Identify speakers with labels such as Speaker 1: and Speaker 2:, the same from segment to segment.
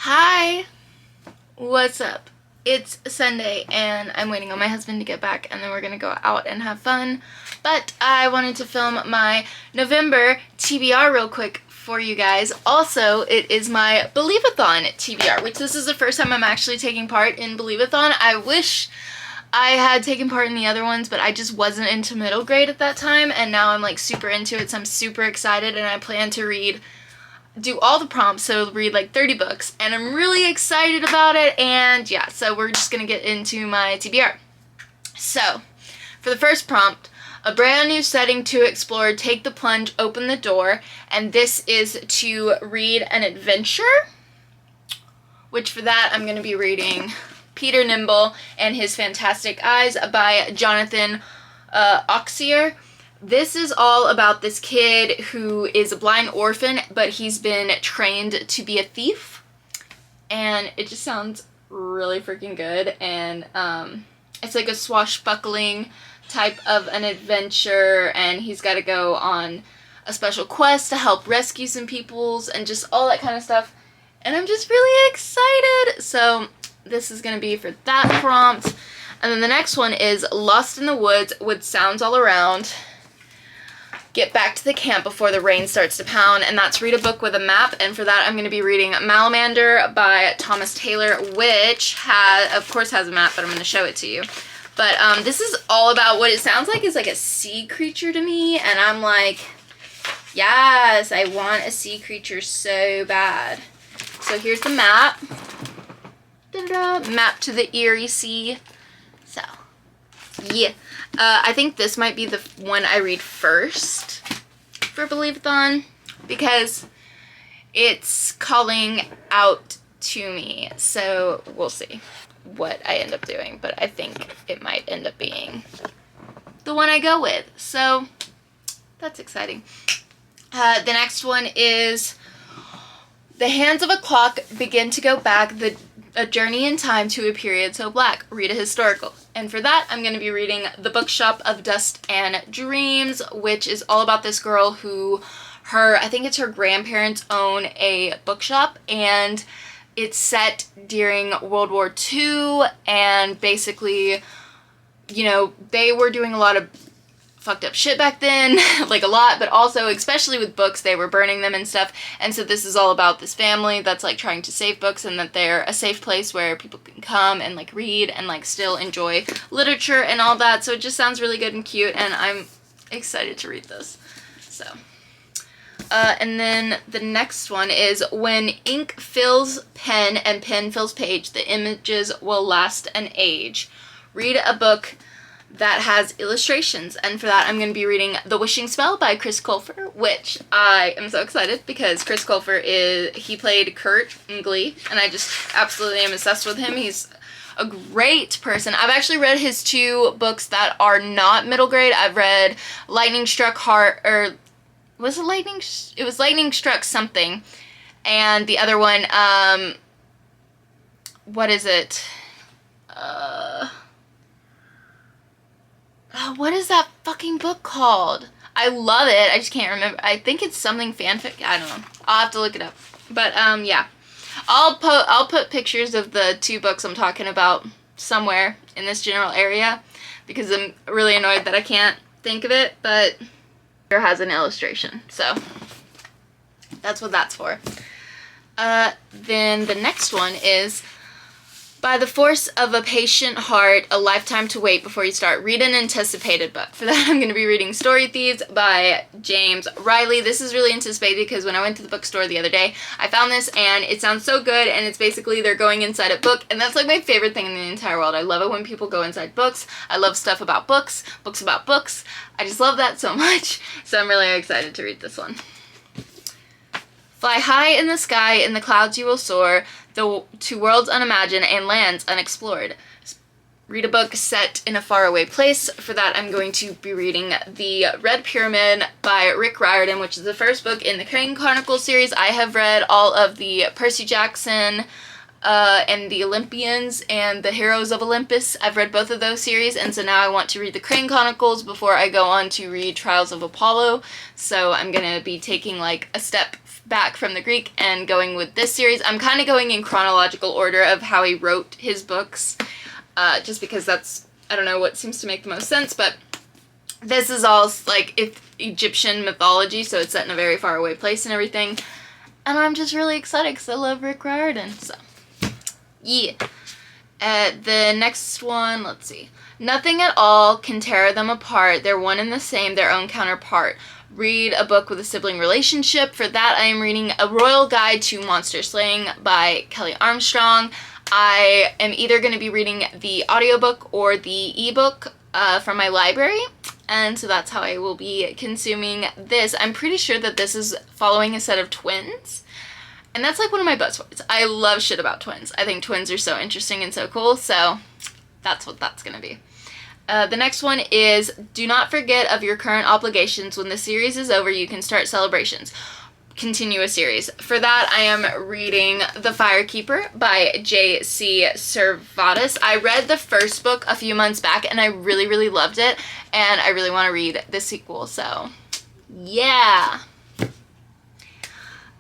Speaker 1: Hi! What's up? It's Sunday and I'm waiting on my husband to get back and then we're gonna go out and have fun. But I wanted to film my November TBR real quick for you guys. Also, it is my Believeathon TBR, which this is the first time I'm actually taking part in Believeathon. I wish I had taken part in the other ones, but I just wasn't into middle grade at that time, and now I'm like super into it, so I'm super excited, and I plan to do all the prompts, so read like 30 books, and I'm really excited about it. And yeah, so we're just gonna get into my TBR. So for the first prompt, a brand new setting to explore, take the plunge, open the door, and this is to read an adventure, which for that I'm gonna be reading Peter Nimble and His Fantastic Eyes by Jonathan Oxier. This is all about this kid who is a blind orphan, but he's been trained to be a thief, and it just sounds really freaking good. And it's like a swashbuckling type of an adventure, and he's got to go on a special quest to help rescue some peoples and just all that kind of stuff, and I'm just really excited. So this is gonna be for that prompt. And then the next one is Lost in the Woods with Sounds All Around. Get back to the camp before the rain starts to pound, and that's read a book with a map. And for that I'm going to be reading Malamander by Thomas Taylor, which of course has a map, but I'm going to show it to you. But this is all about what it sounds like is like a sea creature to me, and I'm like, yes, I want a sea creature so bad. So here's the map. Da-da-da. Map to the Erie Sea. So yeah, I think this might be the one I read first for Believeathon because it's calling out to me. So we'll see what I end up doing, but I think it might end up being the one I go with. So that's exciting. The next one is The Hands of a Clock Begin to Go Back, a Journey in Time to a Period So Black. Read a historical. And for that, I'm going to be reading The Bookshop of Dust and Dreams, which is all about this girl who I think it's her grandparents own a bookshop, and it's set during World War II, and basically, you know, they were doing a lot of fucked up shit back then, like a lot, but also, especially with books, they were burning them and stuff. And so this is all about this family that's like trying to save books, and that they're a safe place where people can come and like read and like still enjoy literature and all that. So it just sounds really good and cute, and I'm excited to read this. So and then the next one is When Ink Fills Pen and Pen Fills Page, the Images Will Last an Age. Read a book that has illustrations, and for that I'm going to be reading The Wishing Spell by Chris Colfer, which I am so excited because Chris Colfer he played Kurt in Glee, and I just absolutely am obsessed with him. He's a great person. I've actually read his 2 books that are not middle grade. I've read Lightning Struck Heart, or was it Lightning? It was Lightning Struck something, and the other one, what is it? What is that fucking book called? I love it. I just can't remember. I think it's something fanfic. I don't know. I'll have to look it up. But yeah, I'll put pictures of the 2 books I'm talking about somewhere in this general area because I'm really annoyed that I can't think of it. But it has an illustration, so that's what that's for. Then the next one is By the Force of a Patient Heart, A Lifetime to Wait Before You Start. Read an anticipated book. For that, I'm going to be reading Thieves by James Riley. This is really anticipated because when I went to the bookstore the other day, I found this, and it sounds so good, and it's basically they're going inside a book, and that's like my favorite thing in the entire world. I love it when people go inside books. I love stuff about books about books. I just love that so much, so I'm really excited to read this one. Fly high in the sky, in the clouds you will soar, to worlds unimagined and lands unexplored. Read a book set in a faraway place. For that, I'm going to be reading The Red Pyramid by Rick Riordan, which is the first book in the Crane Chronicles series. I have read all of the Percy Jackson and the Olympians and the Heroes of Olympus. I've read both of those series, and so now I want to read the Crane Chronicles before I go on to read Trials of Apollo. So I'm going to be taking like a step back from the Greek and going with this series. I'm kind of going in chronological order of how he wrote his books, just because that's, I don't know, what seems to make the most sense, but this is all like Egyptian mythology, so it's set in a very far away place and everything, and I'm just really excited because I love Rick Riordan, so yeah. The next one, let's see. Nothing at all can tear them apart. They're one and the same, their own counterpart. Read a book with a sibling relationship. For that, I am reading A Royal Guide to Monster Slaying by Kelly Armstrong. I am either going to be reading the audiobook or the ebook from my library, and so that's how I will be consuming this. I'm pretty sure that this is following a set of twins, and that's like one of my buzzwords. I love shit about twins. I think twins are so interesting and so cool, so that's what that's going to be. The next one is, do not forget of your current obligations. When the series is over, you can start celebrations. Continue a series. For that, I am reading The Firekeeper by J.C. Cervantes. I read the first book a few months back, and I really, really loved it, and I really want to read the sequel, so yeah.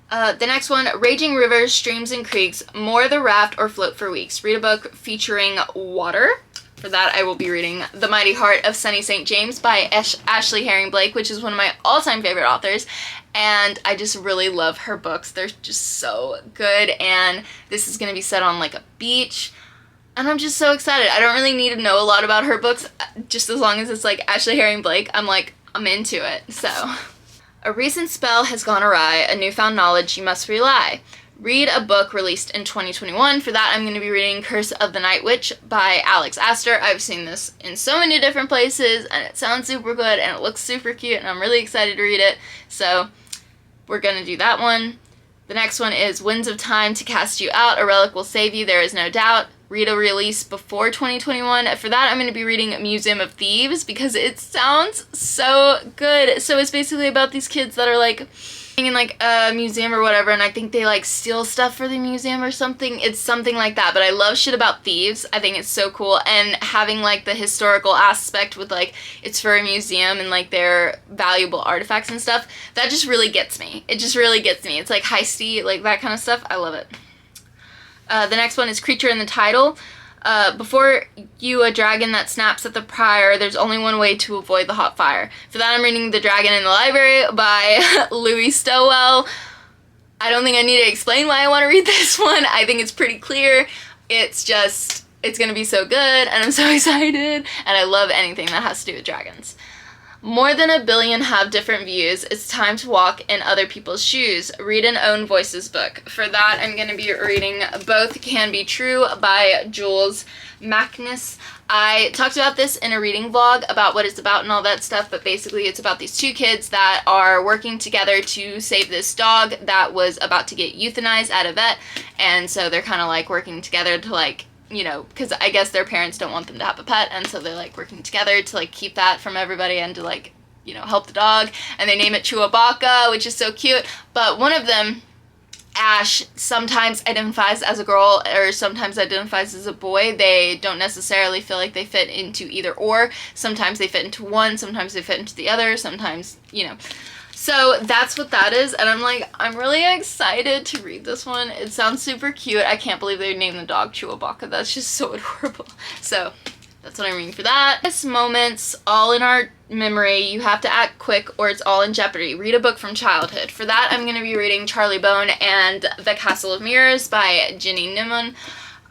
Speaker 1: The next one, Raging Rivers, Streams and Creeks, Moor the Raft or Float for Weeks. Read a book featuring water. For that, I will be reading The Mighty Heart of Sunny St. James by Ashley Herring Blake, which is one of my all-time favorite authors, and I just really love her books. They're just so good, and this is going to be set on like a beach, and I'm just so excited. I don't really need to know a lot about her books, just as long as it's like Ashley Herring Blake, I'm into it, so. A recent spell has gone awry, a newfound knowledge you must rely. Read a book released in 2021. For that, I'm going to be reading Curse of the Night Witch by Alex Astor. I've seen this in so many different places, and it sounds super good, and it looks super cute, and I'm really excited to read it, so we're going to do that one. The next one is Winds of Time to Cast You Out, A Relic Will Save You, There Is No Doubt. Read a release before 2021. For that, I'm going to be reading Museum of Thieves because it sounds so good. So it's basically about these kids that are like in like a museum or whatever, and I think they like steal stuff for the museum or something. It's something like that, but I love shit about thieves. I think it's so cool, and having like the historical aspect with like it's for a museum and like their valuable artifacts and stuff, that just really gets me. It just really gets me. It's like heisty, like that kind of stuff. I love it. The next one is Creature in the Title. Before you a dragon that snaps at the prior, there's only one way to avoid the hot fire. For that, I'm reading The Dragon in the Library by Louis Stowell. I don't think I need to explain why I want to read this one. I think it's pretty clear. It's going to be so good, and I'm so excited, and I love anything that has to do with dragons. More than a billion have different views. It's time to walk in other people's shoes. Read an Own Voices book. For that, I'm going to be reading Both Can Be True by Jules Macness. I talked about this in a reading vlog about what it's about and all that stuff, but basically it's about these two kids that are working together to save this dog that was about to get euthanized at a vet, and so they're kind of like working together to like, you know, because I guess their parents don't want them to have a pet, and so they're like working together to like keep that from everybody and to like, you know, help the dog, and they name it Chewbacca, which is so cute. But one of them, Ash, sometimes identifies as a girl or sometimes identifies as a boy. They don't necessarily feel like they fit into either or. Sometimes they fit into one, sometimes they fit into the other, sometimes, you know. So that's what that is, and I'm really excited to read this one. It sounds super cute. I can't believe they named the dog Chewbacca. That's just so adorable. So that's what I'm reading for that. This moments all in our memory. You have to act quick or it's all in jeopardy. Read a book from childhood. For that, I'm going to be reading Charlie Bone and The Castle of Mirrors by Ginny Newman.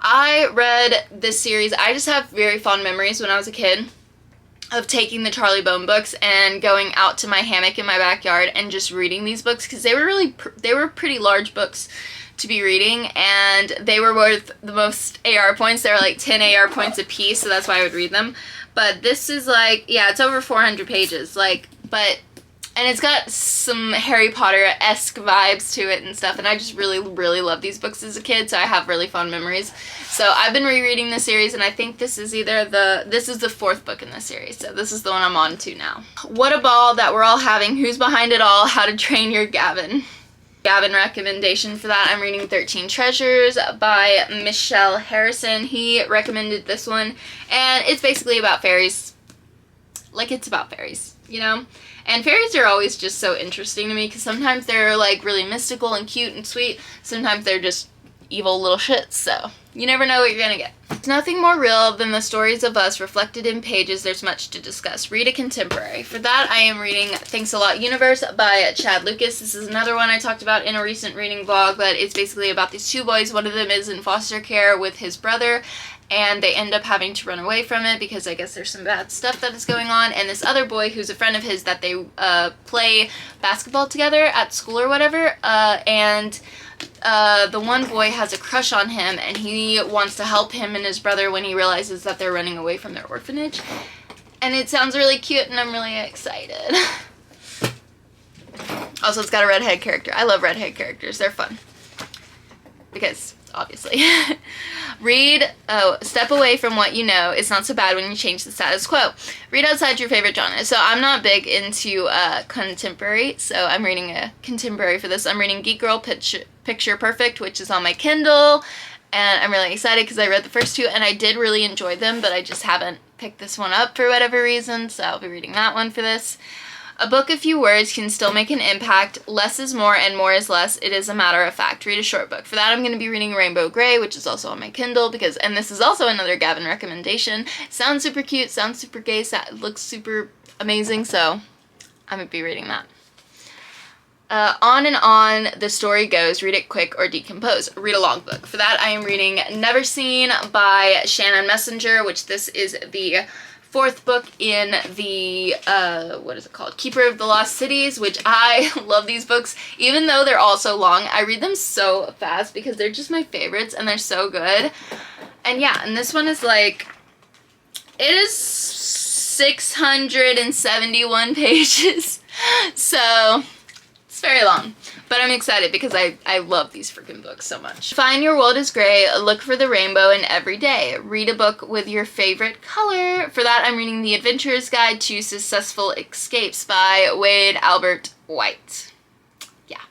Speaker 1: I read this series. I just have very fond memories when I was a kid of taking the Charlie Bone books and going out to my hammock in my backyard and just reading these books, because they were pretty large books to be reading, and they were worth the most AR points. They were like 10 AR points a piece, so that's why I would read them. But this is like, yeah, it's over 400 pages, like, and it's got some Harry Potter-esque vibes to it and stuff, and I just really, really love these books as a kid, so I have really fond memories. So I've been rereading the series, and I think this is this is the fourth book in the series, so this is the one I'm on to now. What a Ball That We're All Having, Who's Behind It All, How to Train Your Gavin. Gavin recommendation for that, I'm reading 13 Treasures by Michelle Harrison. He recommended this one, and it's basically about fairies. Like, it's about fairies. you know? And fairies are always just so interesting to me because sometimes they're like really mystical and cute and sweet. Sometimes they're just evil little shits, so you never know what you're gonna get. There's nothing more real than the stories of us reflected in pages. There's much to discuss. Read a contemporary. For that, I am reading Thanks a Lot Universe by Chad Lucas. This is another one I talked about in a recent reading vlog, but it's basically about these two boys. One of them is in foster care with his brother, and they end up having to run away from it because I guess there's some bad stuff that is going on. And this other boy who's a friend of his that they play basketball together at school or whatever, and the one boy has a crush on him, and he wants to help him and his brother when he realizes that they're running away from their orphanage. And it sounds really cute, and I'm really excited. Also, it's got a redhead character. I love redhead characters. They're fun. Because, obviously. Read, step away from what you know. It's not so bad when you change the status quo. Read outside your favorite genre. So I'm not big into contemporary, so I'm reading a contemporary for this. I'm reading Geek Girl Picture Perfect, which is on my Kindle, and I'm really excited because I read the first two and I did really enjoy them, but I just haven't picked this one up for whatever reason, so I'll be reading that one for this. A book, a few words can still make an impact. Less is more and more is less. It is a matter of fact. Read a short book. For that, I'm going to be reading Rainbow Grey, which is also on my Kindle, because, and this is also another Gavin recommendation. Sounds super cute, sounds super gay, looks super amazing, so I'm going to be reading that. On and on the story goes. Read it quick or decompose. Read a long book. For that, I am reading Never Seen by Shannon Messenger, which this is the fourth book in the, what is it called? Keeper of the Lost Cities, which I love these books. Even though they're all so long, I read them so fast because they're just my favorites and they're so good. And yeah, and this one is like, it is 671 pages. So it's very long, but I'm excited because I love these freaking books so much. Find your world is gray. Look for the rainbow in every day. Read a book with your favorite color. For that, I'm reading The Adventurer's Guide to Successful Escapes by Wade Albert White. Yeah,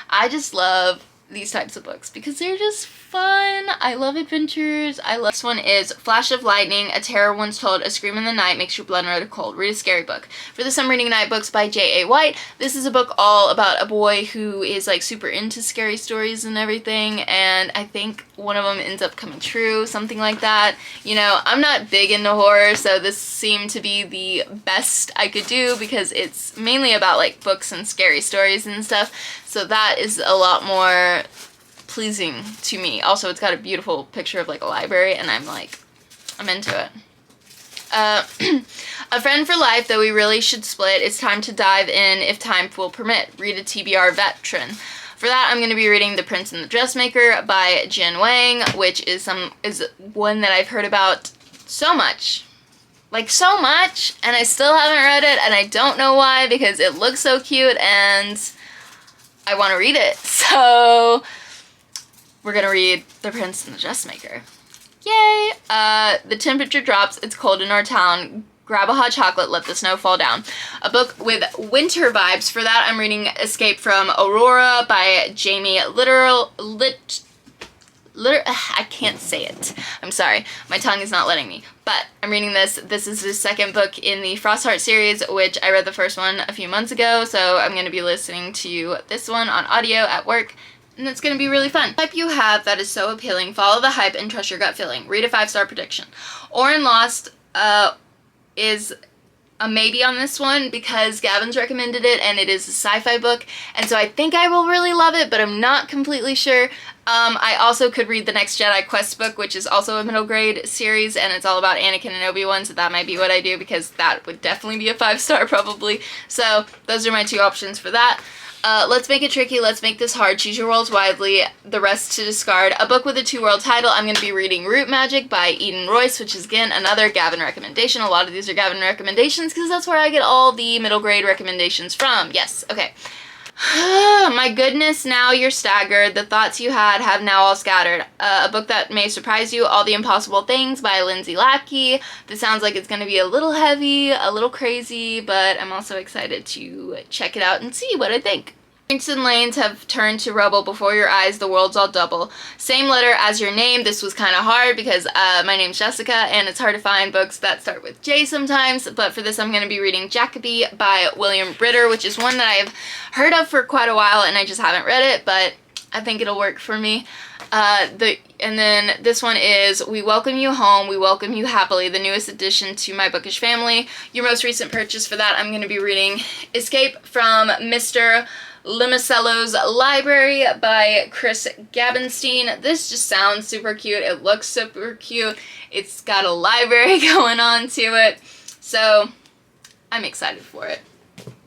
Speaker 1: I just love these types of books because they're just fun. I love adventures. This one is Flash of Lightning, A Terror Once Told, A Scream in the Night Makes Your Blood Run Cold. Read a scary book. For this, I'm reading Night Books by J.A. White. This is a book all about a boy who is like super into scary stories and everything, and I think one of them ends up coming true, something like that. You know, I'm not big into horror, so this seemed to be the best I could do because it's mainly about like books and scary stories and stuff, so that is a lot more pleasing to me. Also, it's got a beautiful picture of like a library, and I'm into it. A Friend for Life, Though We Really Should Split. It's time to dive in if time will permit. Read a TBR veteran. For that, I'm going to be reading The Prince and the Dressmaker by Jen Wang, which is one that I've heard about so much. Like, so much, and I still haven't read it, and I don't know why, because it looks so cute, and I want to read it. So we're gonna read The Prince and the Dressmaker. Yay! The temperature drops, it's cold in our town. Grab a hot chocolate, let the snow fall down. A book with winter vibes. For that, I'm reading Escape from Aurora by Jamie I can't say it. I'm sorry. My tongue is not letting me. But I'm reading this. This is the second book in the Frostheart series, which I read the first one a few months ago, so I'm going to be listening to this one on audio at work, and it's going to be really fun. Type you have that is so appealing. Follow the hype and trust your gut feeling. Read a 5-star prediction. Orin Lost is a maybe on this one because Gavin's recommended it and it is a sci-fi book, and so I think I will really love it, but I'm not completely sure. I also could read the Next Jedi Quest book, which is also a middle grade series, and it's all about Anakin and Obi-Wan, so that might be what I do because that would definitely be a 5-star probably. So those are my two options for that. Let's make it tricky. Let's make this hard. Choose your worlds widely. The rest to discard. A book with a 2-world title. I'm going to be reading Root Magic by Eden Royce, which is, again, another Gavin recommendation. A lot of these are Gavin recommendations because that's where I get all the middle grade recommendations from. Yes, okay. My goodness, now you're staggered. The thoughts you had have now all scattered. A book that may surprise you. All the Impossible Things by Lindsay Lackey. This sounds like it's going to be a little heavy, a little crazy, but I'm also excited to check it out and see what I think. Streets and lanes have turned to rubble before your eyes, the world's all double. Same letter as your name. This was kind of hard because my name's Jessica and it's hard to find books that start with J sometimes, but for this I'm going to be reading Jacoby by William Ritter, which is one that I've heard of for quite a while and I just haven't read it, but I think it'll work for me. And then this one is We Welcome You Home, We Welcome You Happily, the newest addition to my bookish family. Your most recent purchase for that, I'm going to be reading Escape from Mr. Limacello's Library by Chris Gabenstein. This just sounds super cute. It looks super cute. It's got a library going on to it. So I'm excited for it.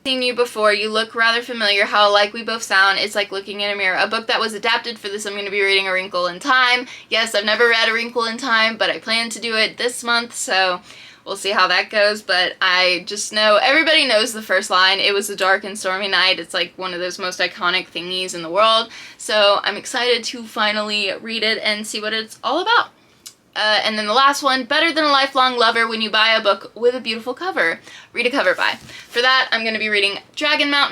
Speaker 1: Seen you before, you look rather familiar, how alike we both sound, it's like looking in a mirror. A book that was adapted. For this I'm going to be reading A Wrinkle in Time. Yes, I've never read A Wrinkle in Time, but I plan to do it this month, so we'll see how that goes. But I just know, everybody knows the first line, it was a dark and stormy night. It's like one of those most iconic thingies in the world, so I'm excited to finally read it and see what it's all about. And then the last one, Better Than a Lifelong Lover When You Buy a Book with a Beautiful Cover. Read a cover by. For that, I'm going to be reading Dragon Mountain.